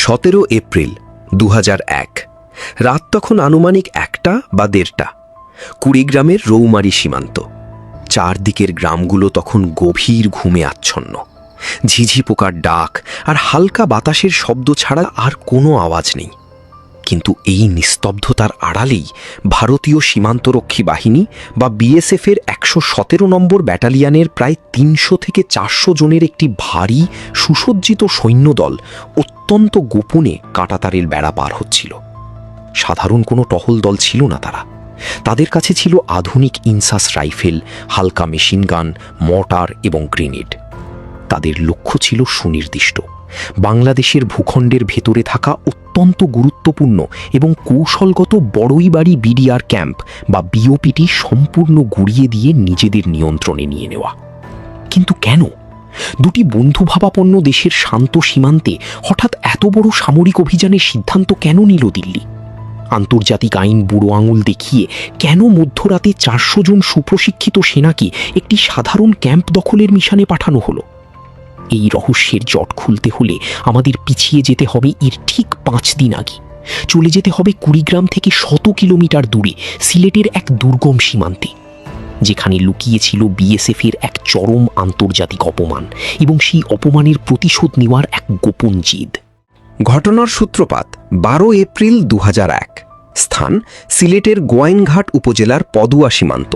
17 April 2001। রাত তখন আনুমানিক 1টা বা 1:30। কুড়িগ্রামের রৌমারী সীমান্ত। চারদিকের গ্রামগুলো তখন গভীর ঘুমে আচ্ছন্ন। ঝিঝি পোকার ডাক আর হালকা বাতাসের শব্দ ছাড়া আর কোনো আওয়াজ নেই। কিন্তু এই নিস্তব্ধতার আড়ালেই ভারতীয় সীমান্তরক্ষী বাহিনী বা বিএসএফের 117 নম্বর ব্যাটালিয়নের প্রায় 300 থেকে 400 জনের একটি ভারী সুসজ্জিত সৈন্যদল অত্যন্ত গোপনে কাঁটাতারের বেড়া পার হচ্ছিল। সাধারণ কোনো টহল দল ছিল না তারা। তাদের কাছে ছিল আধুনিক ইনসাস রাইফেল, হালকা মেশিনগান, মর্টার এবং গ্রেনেড। তাদের লক্ষ্য ছিল সুনির্দিষ্ট: বাংলাদেশের ভূখণ্ডের ভেতরে থাকা অত্যন্ত গুরুত্বপূর্ণ এবং কৌশলগত বড়ইবাড়ি বিডিআর ক্যাম্প বা বিওপিটি সম্পূর্ণ গুড়িয়ে দিয়ে নিজেদের নিয়ন্ত্রণে নিয়ে নেওয়া। কিন্তু কেন? দুটি বন্ধুভাবাপন্ন দেশের শান্ত সীমান্তে হঠাৎ এত বড় সামরিক অভিযানের সিদ্ধান্ত কেন নিল দিল্লি? আন্তর্জাতিক আইন বুড়ো আঙুল দেখিয়ে কেন মধ্যরাতে 400 জন সুপ্রশিক্ষিত সেনাকে একটি সাধারণ ক্যাম্প দখলের মিশনে পাঠানো হলো? এই রহস্যের জট খুলতে হলে আমাদের পিছিয়ে যেতে হবে এর ঠিক 5 দিন আগে। চলে যেতে হবে কুড়িগ্রাম থেকে 100 কিলোমিটার দূরে সিলেটের এক দুর্গম সীমান্তে, যেখানে লুকিয়েছিল বিএসএফের এক চরম আন্তর্জাতিক অপমান এবং সেই অপমানের প্রতিশোধ নেওয়ার এক গোপন জিদ। ঘটনার সূত্রপাত 12 এপ্রিল 2001। স্থান সিলেটের গোয়াইনঘাট উপজেলার পদুয়া সীমান্ত।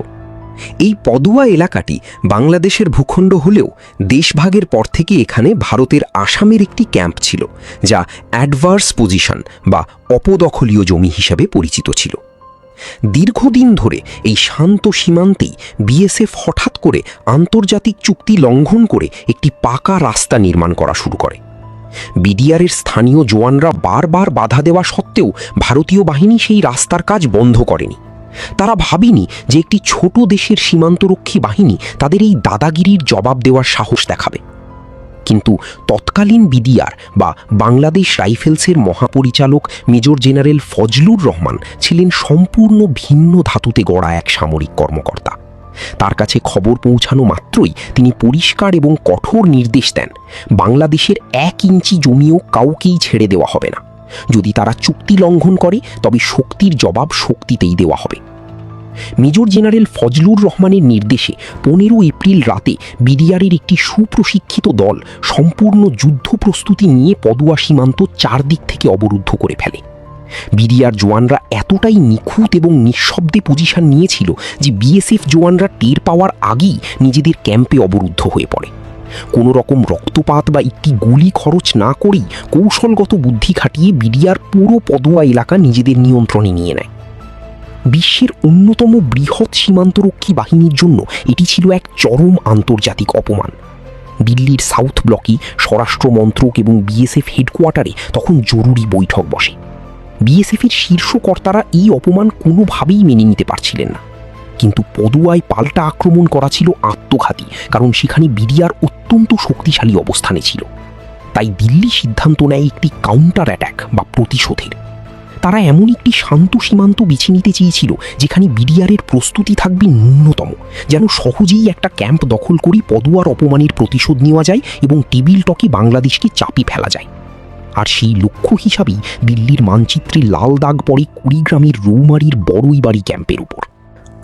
এই পদুয়া এলাকাটি বাংলাদেশের ভূখণ্ড হলেও দেশভাগের পর থেকে এখানে ভারতের আসামের একটি ক্যাম্প ছিল, যা অ্যাডভার্স পজিশন বা অপদখলীয় জমি হিসাবে পরিচিত ছিল। দীর্ঘদিন ধরে এই শান্ত সীমান্তেই বিএসএফ হঠাৎ করে আন্তর্জাতিক চুক্তি লঙ্ঘন করে একটি পাকা রাস্তা নির্মাণ করা শুরু করে। বিডিআরের স্থানীয় জওয়ানরা বারবার বাধা দেওয়া সত্ত্বেও ভারতীয় বাহিনী সেই রাস্তার কাজ বন্ধ করেনি। তারা ভাবেনি যে একটি ছোট দেশের সীমান্তরক্ষী বাহিনী তাদের এই দাদাগিরির জবাব দেওয়ার সাহস দেখাবে। কিন্তু তৎকালীন বিডিআর বা বাংলাদেশ রাইফেলসের মহাপরিচালক মেজর জেনারেল ফজলুর রহমান ছিলেন সম্পূর্ণ ভিন্ন ধাতুতে গড়া এক সামরিক কর্মকর্তা। তার কাছে খবর পৌঁছানো মাত্রই তিনি পরিষ্কার এবং কঠোর নির্দেশ দেন, বাংলাদেশের 1 ইঞ্চি জমিও কাউকেই ছেড়ে দেওয়া হবে না। যদি তারা চুক্তি লঙ্ঘন করে তবে শক্তির জবাব শক্তিতেই দেওয়া হবে। মেজর জেনারেল ফজলুর রহমানের নির্দেশে 15 এপ্রিল রাতে বিডিআরের একটি সুপ্রশিক্ষিত দল সম্পূর্ণ যুদ্ধ প্রস্তুতি নিয়ে পদুয়া সীমান্ত 4 দিক থেকে অবরুদ্ধ করে ফেলে। বিডিআর জওয়ানরা এতটাই নিখুঁত এবং নিঃশব্দে পজিশন নিয়েছিল যে বিএসএফ জওয়ানরা টের পাওয়ার আগেই নিজেদের ক্যাম্পে অবরুদ্ধ হয়ে পড়ে। কোনো রকম রক্তপাত বা একটি গুলি খরচ না করেই কৌশলগত বুদ্ধি খাটিয়ে বিডিআর পুরো পদুয়া এলাকা নিজেদের নিয়ন্ত্রণে নিয়ে নেয়। বিশ্বের অন্যতম বৃহৎ সীমান্তরক্ষী বাহিনীর জন্য এটি ছিল এক চরম আন্তর্জাতিক অপমান। দিল্লির সাউথ ব্লকে স্বরাষ্ট্র মন্ত্রক এবং বিএসএফ হেডকোয়ার্টারে তখন জরুরি বৈঠক বসে। বিএসএফের শীর্ষ কর্তারা এই অপমান কোনোভাবেই মেনে নিতে পারছিলেন না। কিন্তু পদুয়ায় পাল্টা আক্রমণ করা ছিল আত্মঘাতী, কারণ সেখানে বিডিআর অত্যন্ত শক্তিশালী অবস্থানে ছিল। তাই দিল্লি সিদ্ধান্ত নেয় একটি কাউন্টার অ্যাটাক বা প্রতিশোধের। তারা এমন একটি শান্ত সীমান্ত বেছে নিতে চেয়েছিল যেখানে বিডিআরের প্রস্তুতি থাকবে ন্যূনতম, যেন সহজেই একটা ক্যাম্প দখল করে পদুয়ার অপমানের প্রতিশোধ নেওয়া যায় এবং টেবিল টকে বাংলাদেশকে চাপে ফেলা যায়। আর সেই লক্ষ্য হিসাবেই দিল্লির মানচিত্রে লাল দাগ পড়ে কুড়িগ্রামের রৌমারীর বড়ইবাড়ি ক্যাম্পের উপর।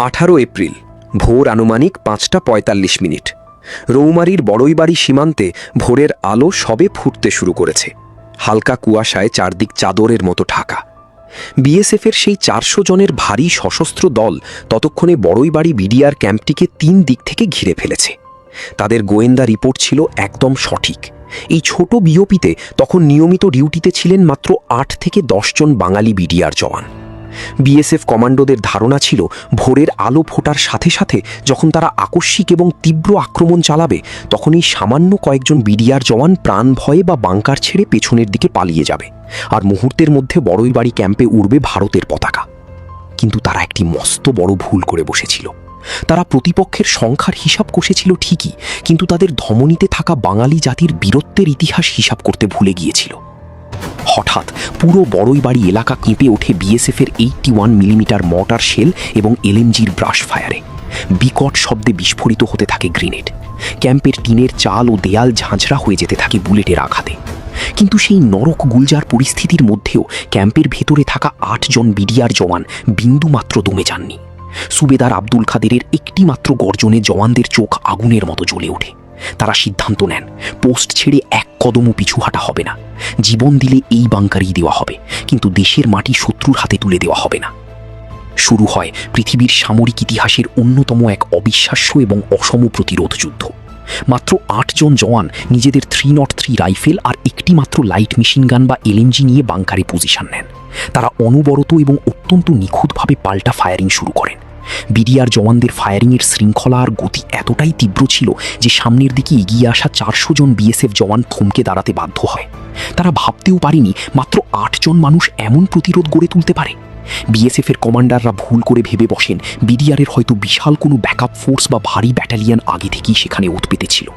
18 এপ্রিল ভোর আনুমানিক 5:45। রৌমারীর বড়ইবাড়ি সীমান্তে ভোরের আলো সবে ফুটতে শুরু করেছে। হালকা কুয়াশায় চারদিক চাদরের মতো ঢাকা। বিএসএফের সেই 400 জনের ভারী সশস্ত্র দল ততক্ষণে বড়ইবাড়ি বিডিআর ক্যাম্পটিকে 3 দিক থেকে ঘিরে ফেলেছে। তাদের গোয়েন্দা রিপোর্ট ছিল একদম সঠিক। এই ছোট বিওপিতে তখন নিয়মিত ডিউটিতে ছিলেন মাত্র 8 থেকে 10 জন বাঙালি বিডিআর জওয়ান। বিএসএফ কমান্ডোদের ধারণা ছিল ভোরের আলো ফোটার সাথে সাথে যখন তারা আকস্মিক এবং তীব্র আক্রমণ চালাবে, তখন এই সামান্য কয়েকজন বিডিআর জওয়ান প্রাণ ভয়ে বা বাংকার ছেড়ে পেছনের দিকে পালিয়ে যাবে, আর মুহূর্তের মধ্যে বড়ইবাড়ি ক্যাম্পে উড়বে ভারতের পতাকা। কিন্তু তারা একটি মস্ত বড় ভুল করে বসেছিল। তারা প্রতিপক্ষের সংখ্যার হিসাব কষেছিল ঠিকই, কিন্তু তাদের ধমনীতে থাকা বাঙালি জাতির বীরত্বের ইতিহাস হিসাব করতে ভুলে গিয়েছিল। হঠাৎ পুরো বড়ইবাড়ি এলাকা কেঁপে ওঠে বিএসএফের 81 মিলিমিটার মর্টার শেল এবং এলএমজির ব্রাশ ফায়ারে। বিকট শব্দে বিস্ফোরিত হতে থাকে গ্রেনেড। ক্যাম্পের টিনের চাল ও দেয়াল ঝাঁঝরা হয়ে যেতে থাকে বুলেটের আঘাতে। কিন্তু সেই নরক গুলজার পরিস্থিতির মধ্যেও ক্যাম্পের ভেতরে থাকা 8 জন বিডিআর জওয়ান বিন্দুমাত্র দমে যাননি। সুবেদার আব্দুল খাদেরের একটি মাত্র গর্জনে জওয়ানদের চোখ আগুনের মতো জ্বলে ওঠে। তারা সিদ্ধান্ত নেন পোস্ট ছেড়ে এক কদমও পিছু হাঁটা হবে না। জীবন দিলে এই বাংকারই দেওয়া হবে, কিন্তু দেশের মাটি শত্রুর হাতে তুলে দেওয়া হবে না। শুরু হয় পৃথিবীর সামরিক ইতিহাসের অন্যতম এক অবিশ্বাস্য এবং অসম প্রতিরোধ যুদ্ধ। মাত্র 8 জন জওয়ান নিজেদের 303 রাইফেল আর একটি মাত্র লাইট মেশিন গান বা এলএমজি নিয়ে বাংকারে পজিশন নেন। তারা অনবরত এবং অত্যন্ত নিখুঁতভাবে পাল্টা ফায়ারিং শুরু করেন। বিডিআর জওয়ানদের ফায়ারিংয়ের শৃঙ্খলা আর গতি এতটাই তীব্র ছিল যে সামনের দিকে এগিয়ে আসা 400 জন বিএসএফ জওয়ান থমকে দাঁড়াতে বাধ্য হয়। তারা ভাবতেও পারেনি মাত্র 8 জন মানুষ এমন প্রতিরোধ গড়ে তুলতে পারে। বিএসএফের কমান্ডাররা ভুল করে ভেবে বসেন বিডিআরের হয়তো বিশাল কোনো ব্যাকআপ ফোর্স বা ভারী ব্যাটালিয়ন আগে থেকেই সেখানে উৎপেতে ছিল।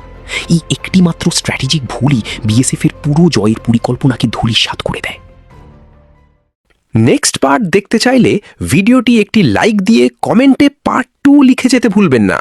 এই একটি মাত্র স্ট্র্যাটেজিক ভুলই বিএসএফের পুরো জয়ের পরিকল্পনাকে ধূলিসাৎ করে দেয়। নেক্সট পার্ট দেখতে চাইলে ভিডিওটি একটি লাইক দিয়ে কমেন্টে পার্ট 2 লিখে যেতে ভুলবেন না।